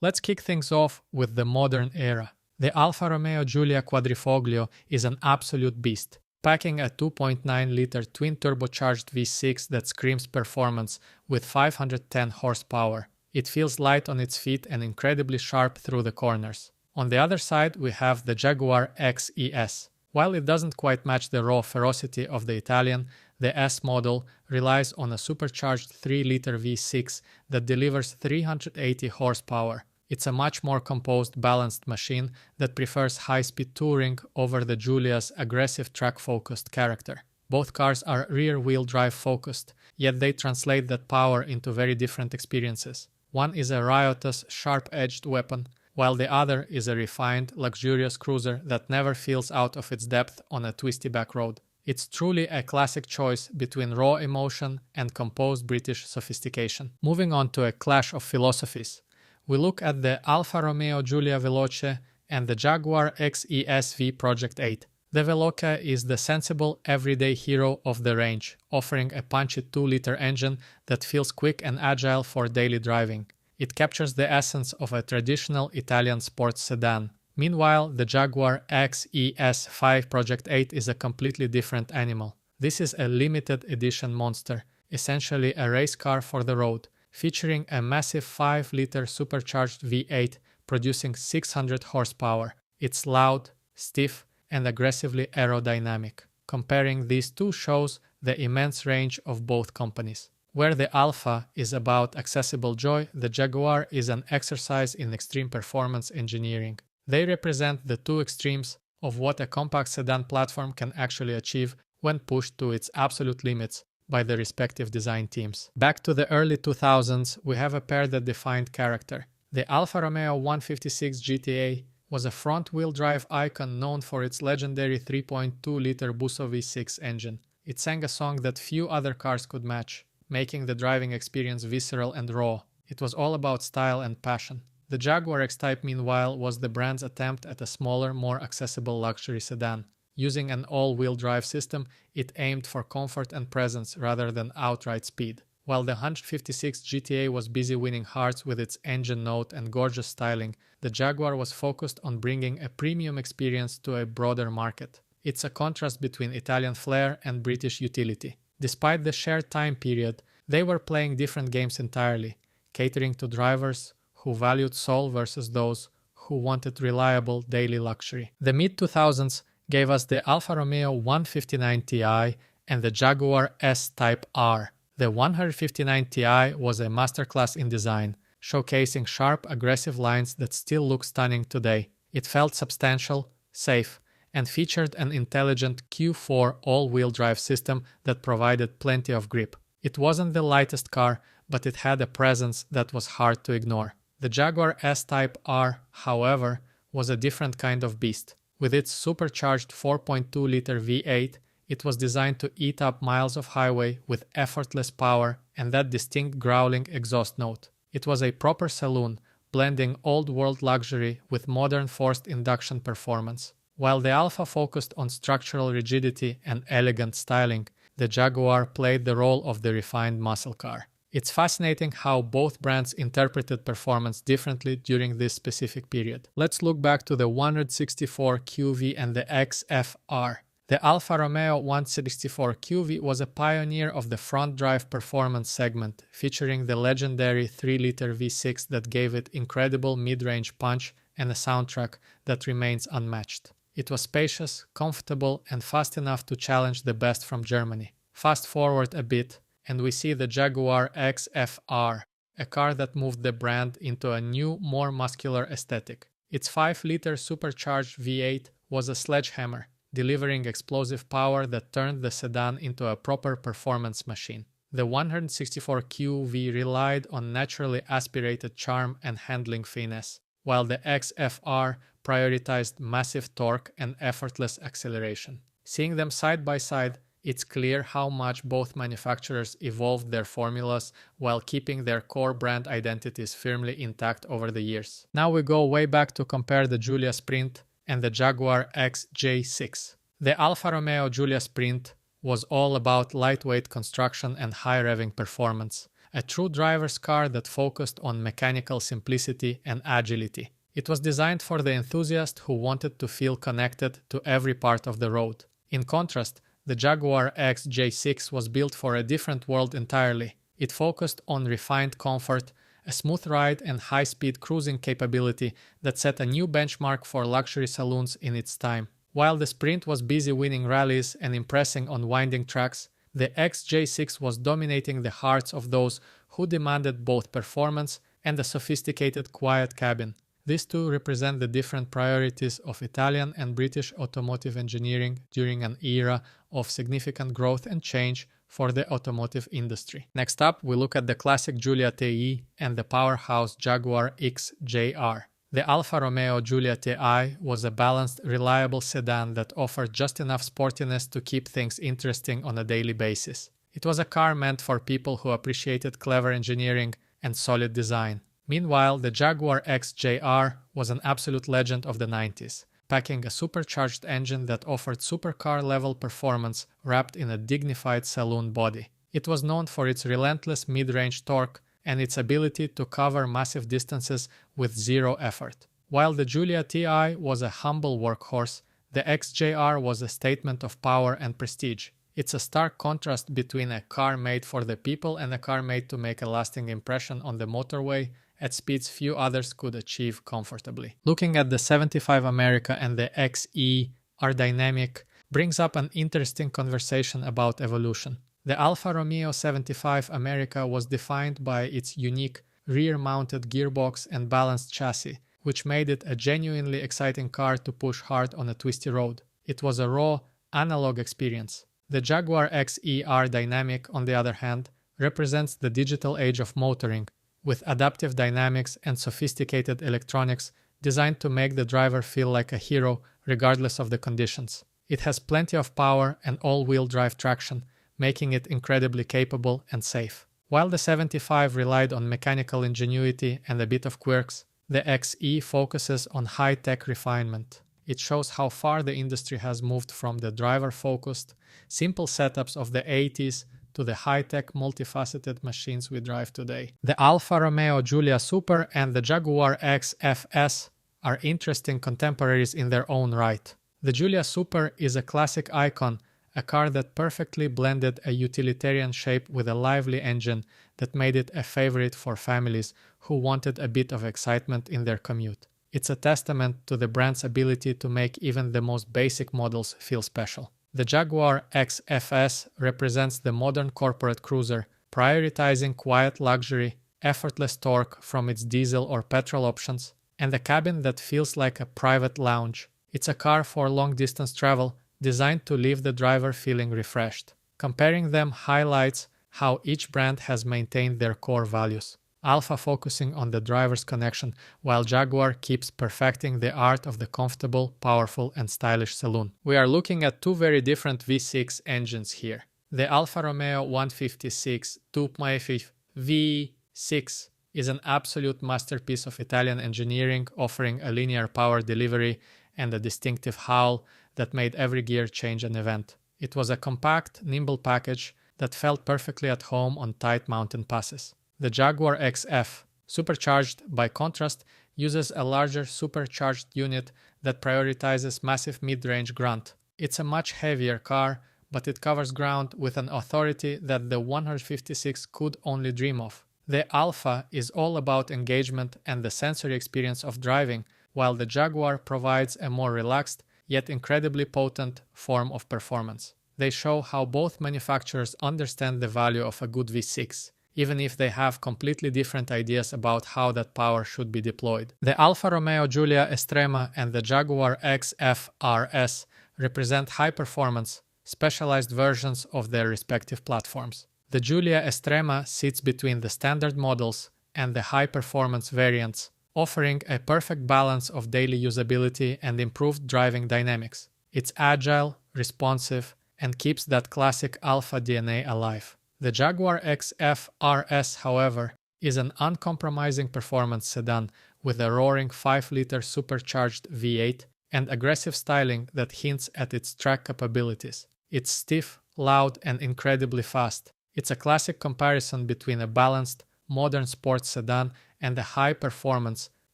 Let's kick things off with the modern era. The Alfa Romeo Giulia Quadrifoglio is an absolute beast, packing a 2.9-liter twin-turbocharged V6 that screams performance with 510 horsepower. It feels light on its feet and incredibly sharp through the corners. On the other side, we have the Jaguar XES. While it doesn't quite match the raw ferocity of the Italian, the S model relies on a supercharged 3-liter V6 that delivers 380 horsepower. It's a much more composed, balanced machine that prefers high-speed touring over the Giulia's aggressive track-focused character. Both cars are rear-wheel drive focused, yet they translate that power into very different experiences. One is a riotous, sharp-edged weapon, while the other is a refined, luxurious cruiser that never feels out of its depth on a twisty back road. It's truly a classic choice between raw emotion and composed British sophistication. Moving on to a clash of philosophies. We look at the Alfa Romeo Giulia Veloce and the Jaguar XES V Project 8. The Veloce is the sensible, everyday hero of the range, offering a punchy 2-liter engine that feels quick and agile for daily driving. It captures the essence of a traditional Italian sports sedan. Meanwhile, the Jaguar XES 5 Project 8 is a completely different animal. This is a limited edition monster, essentially a race car for the road, featuring a massive 5-liter supercharged V8 producing 600 horsepower. It's loud, stiff, and aggressively aerodynamic. Comparing these two shows the immense range of both companies. Where the Alfa is about accessible joy, the Jaguar is an exercise in extreme performance engineering. They represent the two extremes of what a compact sedan platform can actually achieve when pushed to its absolute limits by the respective design teams. Back to the early 2000s, we have a pair that defined character. The Alfa Romeo 156 GTA was a front-wheel drive icon known for its legendary 3.2-liter Busso V6 engine. It sang a song that few other cars could match, making the driving experience visceral and raw. It was all about style and passion. The Jaguar X-Type, meanwhile, was the brand's attempt at a smaller, more accessible luxury sedan. Using an all-wheel drive system, it aimed for comfort and presence rather than outright speed. While the 156 GTA was busy winning hearts with its engine note and gorgeous styling, the Jaguar was focused on bringing a premium experience to a broader market. It's a contrast between Italian flair and British utility. Despite the shared time period, they were playing different games entirely, catering to drivers who valued soul versus those who wanted reliable daily luxury. The mid-2000s gave us the Alfa Romeo 159 Ti and the Jaguar S-Type R. The 159 Ti was a masterclass in design, showcasing sharp, aggressive lines that still look stunning today. It felt substantial, safe, and featured an intelligent Q4 all-wheel drive system that provided plenty of grip. It wasn't the lightest car, but it had a presence that was hard to ignore. The Jaguar S-Type R, however, was a different kind of beast. With its supercharged 4.2-liter V8, it was designed to eat up miles of highway with effortless power and that distinct growling exhaust note. It was a proper saloon, blending old-world luxury with modern forced induction performance. While the Alfa focused on structural rigidity and elegant styling, the Jaguar played the role of the refined muscle car. It's fascinating how both brands interpreted performance differently during this specific period. Let's look back to the 164 QV and the XFR. The Alfa Romeo 164 QV was a pioneer of the front-drive performance segment, featuring the legendary 3-liter V6 that gave it incredible mid-range punch and a soundtrack that remains unmatched. It was spacious, comfortable, and fast enough to challenge the best from Germany. Fast forward a bit, and we see the Jaguar XFR, a car that moved the brand into a new, more muscular aesthetic. Its 5-liter supercharged V8 was a sledgehammer, delivering explosive power that turned the sedan into a proper performance machine. The 164 QV relied on naturally aspirated charm and handling finesse, while the XFR prioritized massive torque and effortless acceleration. Seeing them side by side, it's clear how much both manufacturers evolved their formulas while keeping their core brand identities firmly intact over the years. Now we go way back to compare the Giulia Sprint and the Jaguar XJ6. The Alfa Romeo Giulia Sprint was all about lightweight construction and high revving performance, a true driver's car that focused on mechanical simplicity and agility. It was designed for the enthusiast who wanted to feel connected to every part of the road. In contrast, the Jaguar XJ6 was built for a different world entirely. It focused on refined comfort, a smooth ride and high-speed cruising capability that set a new benchmark for luxury saloons in its time. While the Sprint was busy winning rallies and impressing on winding tracks, the XJ6 was dominating the hearts of those who demanded both performance and a sophisticated quiet cabin. These two represent the different priorities of Italian and British automotive engineering during an era of significant growth and change for the automotive industry. Next up, we look at the classic Giulia TI and the powerhouse Jaguar XJR. The Alfa Romeo Giulia TI was a balanced, reliable sedan that offered just enough sportiness to keep things interesting on a daily basis. It was a car meant for people who appreciated clever engineering and solid design. Meanwhile, the Jaguar XJR was an absolute legend of the 90s, packing a supercharged engine that offered supercar-level performance wrapped in a dignified saloon body. It was known for its relentless mid-range torque and its ability to cover massive distances with zero effort. While the Giulia TI was a humble workhorse, the XJR was a statement of power and prestige. It's a stark contrast between a car made for the people and a car made to make a lasting impression on the motorway at speeds few others could achieve comfortably. Looking at the 75 America and the XE R-Dynamic brings up an interesting conversation about evolution. The Alfa Romeo 75 America was defined by its unique rear-mounted gearbox and balanced chassis, which made it a genuinely exciting car to push hard on a twisty road. It was a raw, analog experience. The Jaguar XE R-Dynamic, on the other hand, represents the digital age of motoring, with adaptive dynamics and sophisticated electronics designed to make the driver feel like a hero regardless of the conditions. It has plenty of power and all-wheel drive traction, making it incredibly capable and safe. While the 75 relied on mechanical ingenuity and a bit of quirks, the XE focuses on high-tech refinement. It shows how far the industry has moved from the driver-focused, simple setups of the 80s to the high-tech, multifaceted machines we drive today. The Alfa Romeo Giulia Super and the Jaguar XFS are interesting contemporaries in their own right. The Giulia Super is a classic icon, a car that perfectly blended a utilitarian shape with a lively engine that made it a favorite for families who wanted a bit of excitement in their commute. It's a testament to the brand's ability to make even the most basic models feel special. The Jaguar XFS represents the modern corporate cruiser, prioritizing quiet luxury, effortless torque from its diesel or petrol options, and a cabin that feels like a private lounge. It's a car for long-distance travel, designed to leave the driver feeling refreshed. Comparing them highlights how each brand has maintained their core values. Alfa focusing on the driver's connection, while Jaguar keeps perfecting the art of the comfortable, powerful, and stylish saloon. We are looking at two very different V6 engines here. The Alfa Romeo 156 2.5 V6 is an absolute masterpiece of Italian engineering, offering a linear power delivery and a distinctive howl that made every gear change an event. It was a compact, nimble package that felt perfectly at home on tight mountain passes. The Jaguar XF, supercharged by contrast, uses a larger supercharged unit that prioritizes massive mid-range grunt. It's a much heavier car, but it covers ground with an authority that the 156 could only dream of. The Alfa is all about engagement and the sensory experience of driving, while the Jaguar provides a more relaxed, yet incredibly potent form of performance. They show how both manufacturers understand the value of a good V6, even if they have completely different ideas about how that power should be deployed. The Alfa Romeo Giulia Estrema and the Jaguar XF RS represent high-performance, specialized versions of their respective platforms. The Giulia Estrema sits between the standard models and the high-performance variants, offering a perfect balance of daily usability and improved driving dynamics. It's agile, responsive, and keeps that classic Alfa DNA alive. The Jaguar XF RS, however, is an uncompromising performance sedan with a roaring 5-liter supercharged V8 and aggressive styling that hints at its track capabilities. It's stiff, loud, and incredibly fast. It's a classic comparison between a balanced, modern sports sedan and a high-performance,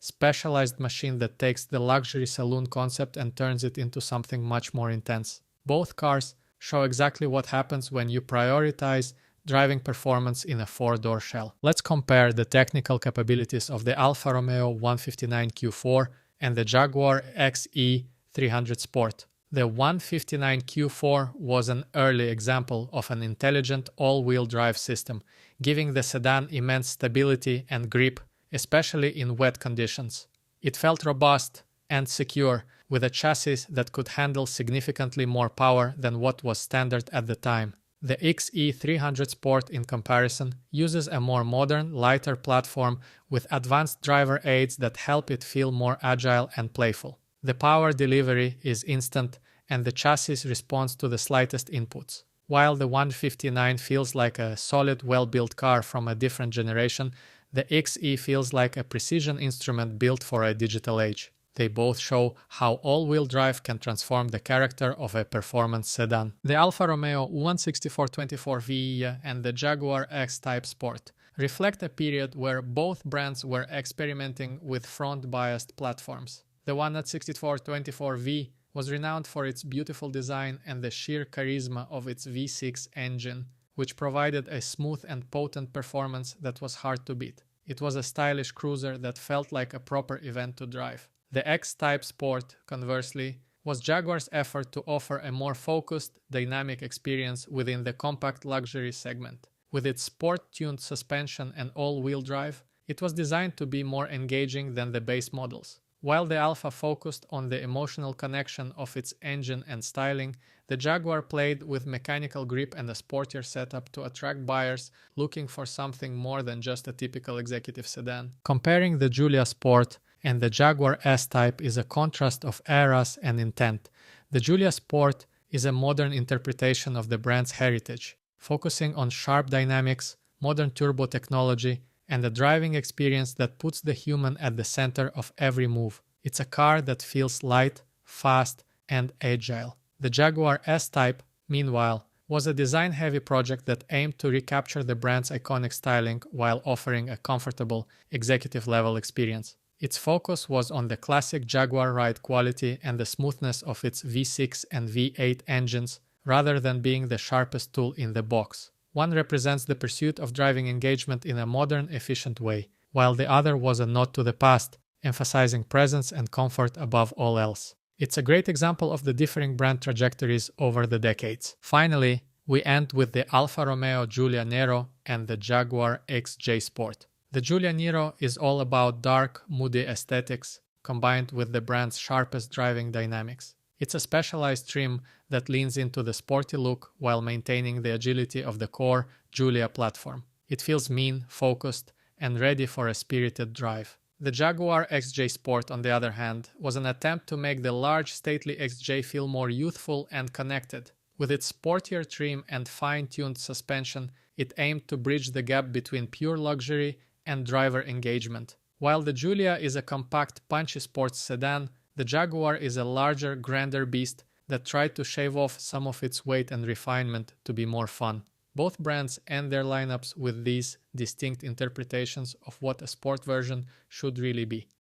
specialized machine that takes the luxury saloon concept and turns it into something much more intense. Both cars show exactly what happens when you prioritize driving performance in a four-door shell. Let's compare the technical capabilities of the Alfa Romeo 159 Q4 and the Jaguar XE 300 Sport. The 159 Q4 was an early example of an intelligent all-wheel drive system, giving the sedan immense stability and grip, especially in wet conditions. It felt robust and secure, with a chassis that could handle significantly more power than what was standard at the time. The XE300 Sport, in comparison, uses a more modern, lighter platform with advanced driver aids that help it feel more agile and playful. The power delivery is instant, and the chassis responds to the slightest inputs. While the 159 feels like a solid, well-built car from a different generation, the XE feels like a precision instrument built for a digital age. They both show how all-wheel drive can transform the character of a performance sedan. The Alfa Romeo 164/24V and the Jaguar X-Type Sport reflect a period where both brands were experimenting with front-biased platforms. The 164/24V was renowned for its beautiful design and the sheer charisma of its V6 engine, which provided a smooth and potent performance that was hard to beat. It was a stylish cruiser that felt like a proper event to drive. The X-Type Sport, conversely, was Jaguar's effort to offer a more focused, dynamic experience within the compact luxury segment. With its sport-tuned suspension and all-wheel drive, it was designed to be more engaging than the base models. While the Alfa focused on the emotional connection of its engine and styling, the Jaguar played with mechanical grip and a sportier setup to attract buyers looking for something more than just a typical executive sedan. Comparing the Giulia Sport and the Jaguar S-Type is a contrast of eras and intent. The Giulia Sport is a modern interpretation of the brand's heritage, focusing on sharp dynamics, modern turbo technology, and a driving experience that puts the human at the center of every move. It's a car that feels light, fast, and agile. The Jaguar S-Type, meanwhile, was a design-heavy project that aimed to recapture the brand's iconic styling while offering a comfortable, executive-level experience. Its focus was on the classic Jaguar ride quality and the smoothness of its V6 and V8 engines, rather than being the sharpest tool in the box. One represents the pursuit of driving engagement in a modern, efficient way, while the other was a nod to the past, emphasizing presence and comfort above all else. It's a great example of the differing brand trajectories over the decades. Finally, we end with the Alfa Romeo Giulia Nero and the Jaguar XJ Sport. The Giulia Nero is all about dark, moody aesthetics, combined with the brand's sharpest driving dynamics. It's a specialized trim that leans into the sporty look while maintaining the agility of the core Giulia platform. It feels mean, focused, and ready for a spirited drive. The Jaguar XJ Sport, on the other hand, was an attempt to make the large, stately XJ feel more youthful and connected. With its sportier trim and fine-tuned suspension, it aimed to bridge the gap between pure luxury and driver engagement. While the Giulia is a compact, punchy sports sedan, the Jaguar is a larger, grander beast that tried to shave off some of its weight and refinement to be more fun. Both brands end their lineups with these distinct interpretations of what a sport version should really be.